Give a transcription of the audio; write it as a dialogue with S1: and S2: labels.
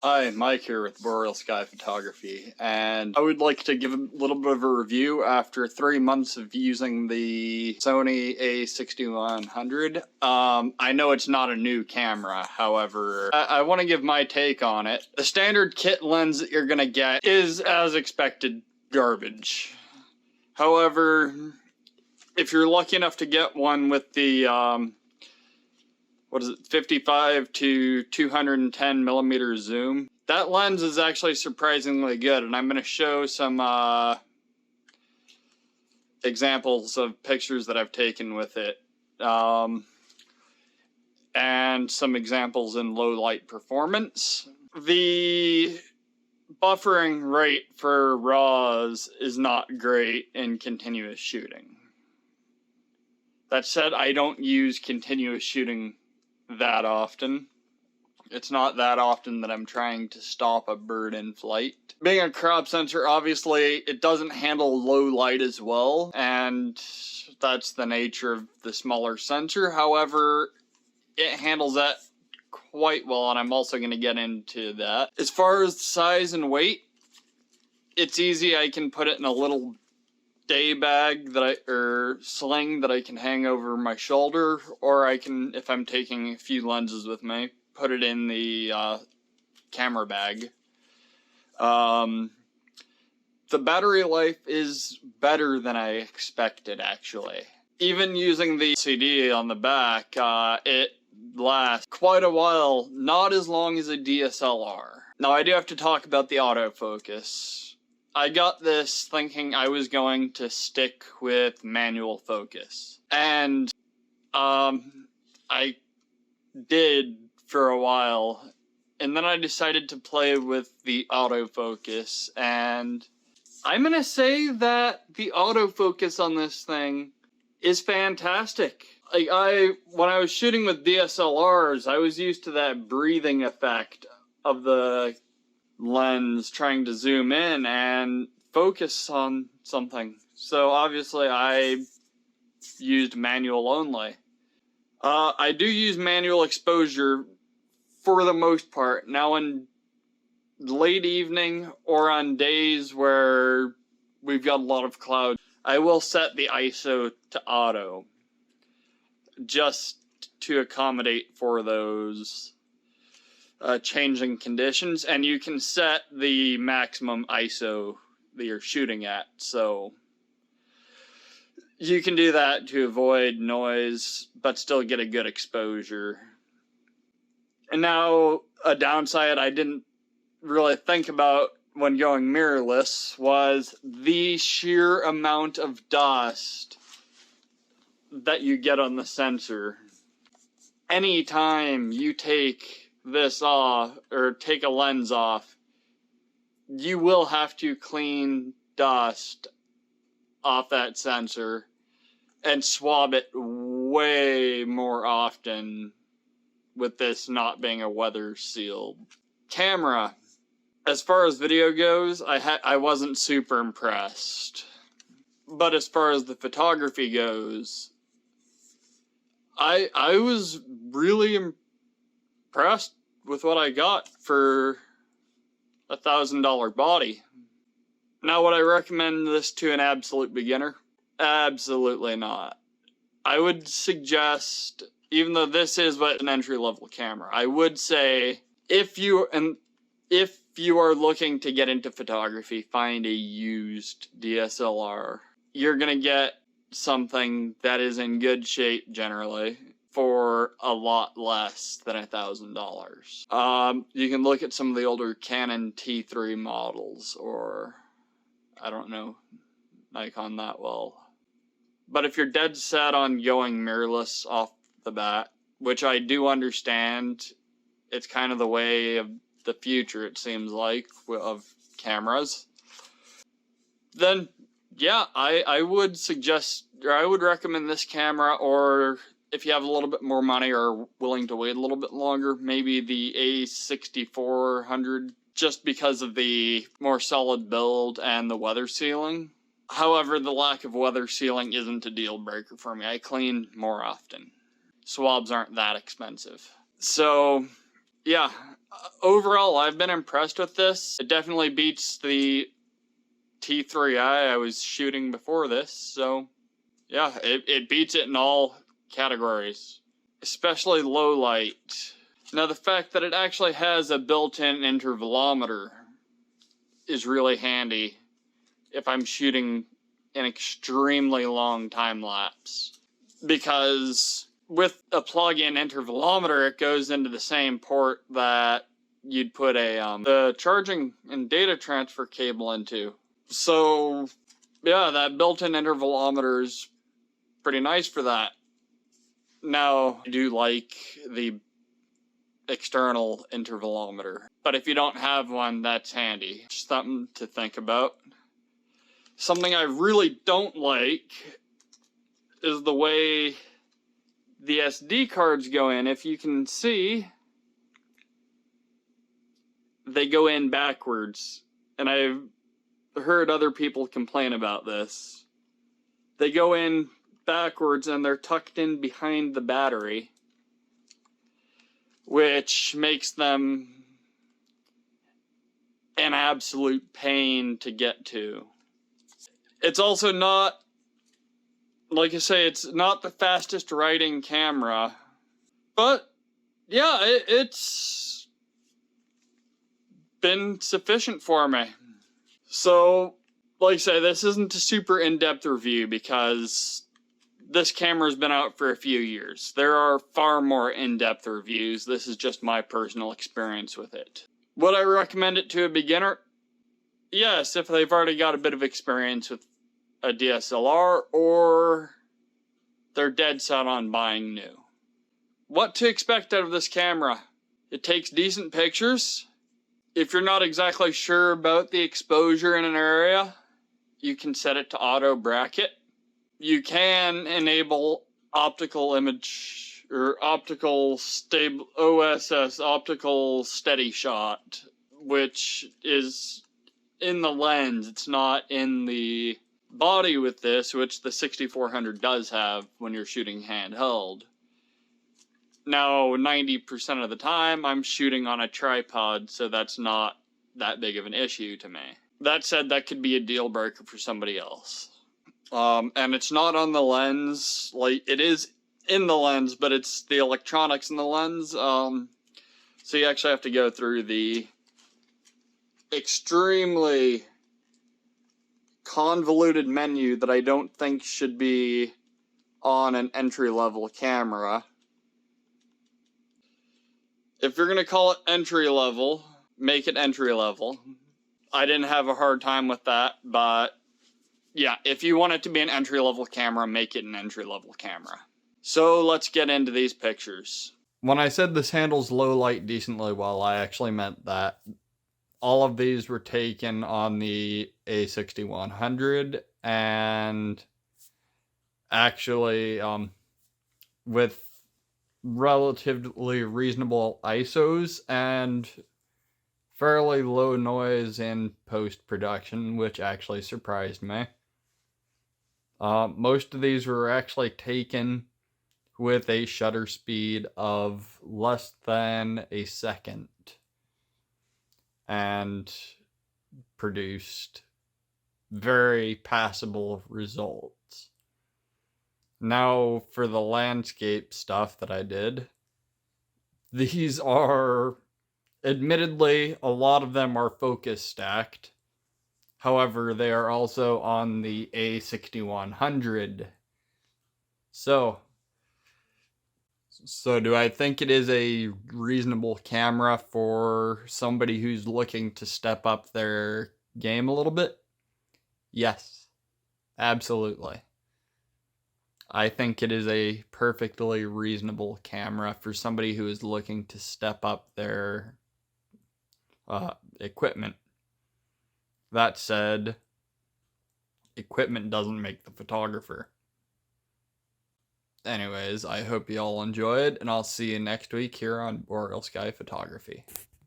S1: Hi, Mike here with Boreal Sky Photography, and I would like to give a little bit of a review after 3 months of using the Sony a6100. I know it's not a new camera, however, I want to give my take on it. The standard kit lens that you're going to get is, as expected, garbage. However, if you're lucky enough to get one with the 55 to 210 millimeter zoom. That lens is actually surprisingly good, and I'm going to show some examples of pictures that I've taken with it, and some examples in low light performance. The buffering rate for RAWs is not great in continuous shooting. That said, I don't use continuous shooting that often. It's not that often that I'm trying to stop a bird in flight. Being a crop sensor, obviously, it doesn't handle low light as well, and that's the nature of the smaller sensor. However, it handles that quite well, and I'm also going to get into that. As far as size and weight, it's easy. I can put it in a little day bag or sling that I can hang over my shoulder, or I can, if I'm taking a few lenses with me, put it in the camera bag. The battery life is better than I expected, actually. Even using the CD on the back, it lasts quite a while, not as long as a DSLR. Now, I do have to talk about the autofocus. I got this thinking I was going to stick with manual focus, and I did for a while, and then I decided to play with the autofocus, and I'm gonna say that the autofocus on this thing is fantastic. Like, when I was shooting with DSLRs, I was used to that breathing effect of the lens trying to zoom in and focus on something. So obviously I used manual only. I do use manual exposure for the most part. Now, in late evening or on days where we've got a lot of clouds, I will set the ISO to auto just to accommodate for those changing conditions, and you can set the maximum ISO that you're shooting at, so you can do that to avoid noise but still get a good exposure. And now, a downside I didn't really think about when going mirrorless was the sheer amount of dust that you get on the sensor. Anytime you take this off, or take a lens off, you will have to clean dust off that sensor and swab it way more often with this not being a weather sealed camera. As far as video goes, I wasn't super impressed, but as far as the photography goes, I was really impressed with what I got for a $1,000 body. Now, would I recommend this to an absolute beginner? Absolutely not. I would suggest, even though this is an entry-level camera, I would say if you are looking to get into photography, find a used DSLR. You're gonna get something that is in good shape generally for a lot less than $1,000. You can look at some of the older Canon T3 models, or I don't know Nikon that well. But if you're dead set on going mirrorless off the bat, which I do understand, it's kind of the way of the future, it seems like, of cameras, then yeah, I would suggest, or I would recommend this camera, or if you have a little bit more money or willing to wait a little bit longer, maybe the a6400, just because of the more solid build and the weather sealing. However, the lack of weather sealing isn't a deal breaker for me. I clean more often. Swabs aren't that expensive. So, yeah, Overall, I've been impressed with this. It definitely beats the T3i I was shooting before this, so yeah, it beats it in all categories, especially low light. Now, the fact that it actually has a built-in intervalometer is really handy if I'm shooting an extremely long time lapse, because with a plug-in intervalometer, it goes into the same port that you'd put the charging and data transfer cable into. So yeah, that built-in intervalometer is pretty nice for that. Now, I do like the external intervalometer, but if you don't have one, that's handy. Just something to think about. Something I really don't like is the way the SD cards go in. If you can see, they go in backwards, and I've heard other people complain about this. They go in backwards and they're tucked in behind the battery, which makes them an absolute pain to get to. It's also not, like I say, it's not the fastest writing camera, but yeah, it's been sufficient for me. So, like I say, this isn't a super in-depth review because this camera's been out for a few years. There are far more in-depth reviews. This is just my personal experience with it. Would I recommend it to a beginner? Yes, if they've already got a bit of experience with a DSLR or they're dead set on buying new. What to expect out of this camera? It takes decent pictures. If you're not exactly sure about the exposure in an area, you can set it to auto bracket. You can enable optical image or optical stable OSS, optical steady shot, which is in the lens. It's not in the body with this, which the 6400 does have when you're shooting handheld. Now, 90% of the time, I'm shooting on a tripod, so that's not that big of an issue to me. That said, that could be a deal breaker for somebody else. And it's not on the lens, like, it is in the lens, but it's the electronics in the lens, so you actually have to go through the extremely convoluted menu that I don't think should be on an entry-level camera. If you're gonna call it entry-level, make it entry-level. I didn't have a hard time with that, but yeah, if you want it to be an entry-level camera, make it an entry-level camera. So let's get into these pictures. When I said this handles low light decently well, I actually meant that. All of these were taken on the a6100, and actually with relatively reasonable ISOs and fairly low noise in post-production, which actually surprised me. Most of these were actually taken with a shutter speed of less than a second and produced very passable results. Now, for the landscape stuff that I did, these are, admittedly, a lot of them are focus stacked. However, they are also on the a6100. So do I think it is a reasonable camera for somebody who's looking to step up their game a little bit? Yes, absolutely. I think it is a perfectly reasonable camera for somebody who is looking to step up their equipment. That said, equipment doesn't make the photographer. Anyways, I hope you all enjoyed, and I'll see you next week here on Boreal Sky Photography.